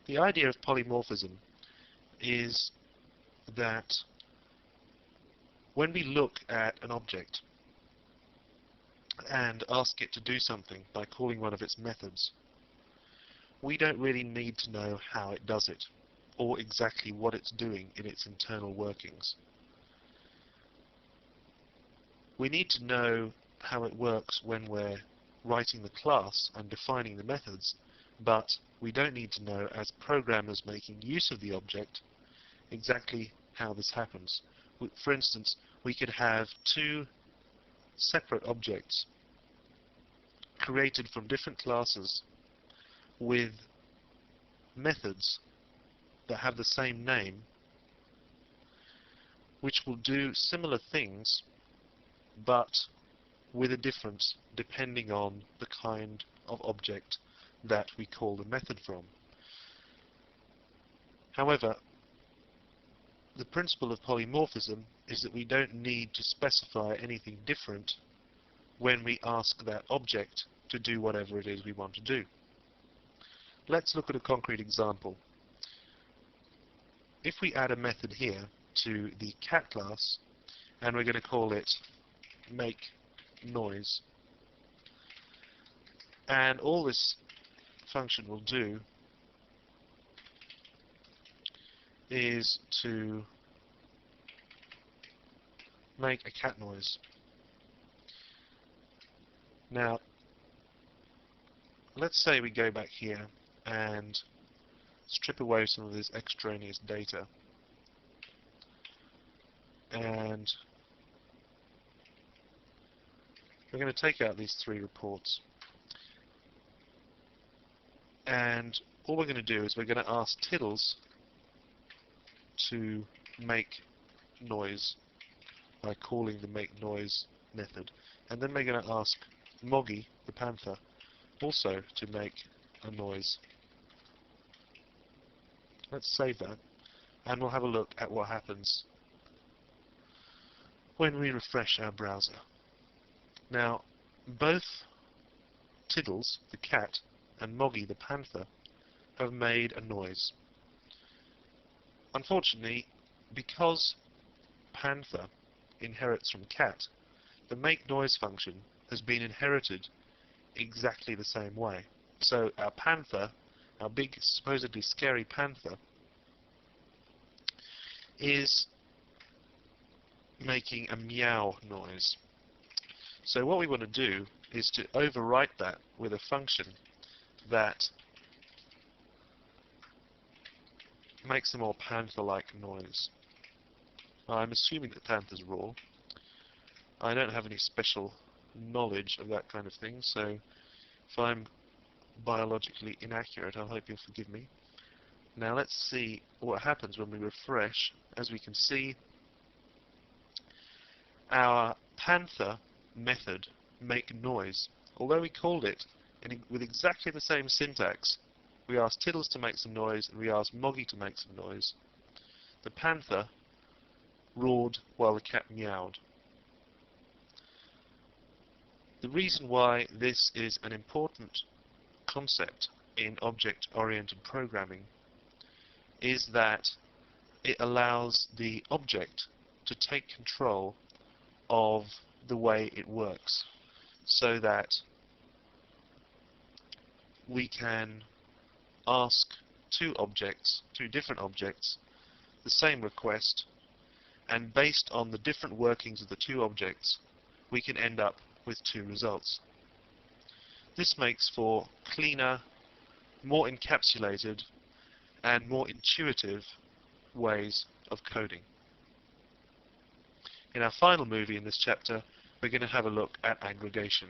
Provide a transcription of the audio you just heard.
The idea of polymorphism is that when we look at an object and ask it to do something by calling one of its methods, we don't really need to know how it does it or exactly what it's doing in its internal workings. We need to know how it works when we're writing the class and defining the methods, but we don't need to know, as programmers making use of the object, exactly how this happens. For instance, we could have two separate objects created from different classes with methods that have the same name, which will do similar things but with a difference depending on the kind of object that we call the method from. However, the principle of polymorphism is that we don't need to specify anything different when we ask that object to do whatever it is we want to do. Let's look at a concrete example. If we add a method here to the cat class, and we're going to call it make noise, and all this function will do is to make a cat noise. Now, let's say we go back here and strip away some of this extraneous data, and we're going to take out these three reports, and all we're going to do is we're going to ask Tiddles to make noise by calling the make noise method, and then we're going to ask Moggy, the panther, also to make a noise. Let's save that, and we'll have a look at what happens when we refresh our browser. Now, both Tiddles, the cat, and Moggy, the panther, have made a noise. Unfortunately, because panther inherits from cat, the make noise function has been inherited exactly the same way. So our panther, our big, supposedly scary panther, is making a meow noise. So what we want to do is to overwrite that with a function that makes a more panther-like noise. I'm assuming that panther's raw. I don't have any special knowledge of that kind of thing, so if I'm biologically inaccurate, I hope you'll forgive me. Now let's see what happens when we refresh. As we can see, our panther method, make noise, although we called it with exactly the same syntax, we asked Tiddles to make some noise and we asked Moggy to make some noise, the panther roared while the cat meowed. The reason why this is an important concept in object-oriented programming is that it allows the object to take control of the way it works, so that we can ask two different objects, the same request, and based on the different workings of the two objects, we can end up with two results. This makes for cleaner, more encapsulated, and more intuitive ways of coding. In our final movie in this chapter, we're going to have a look at aggregation.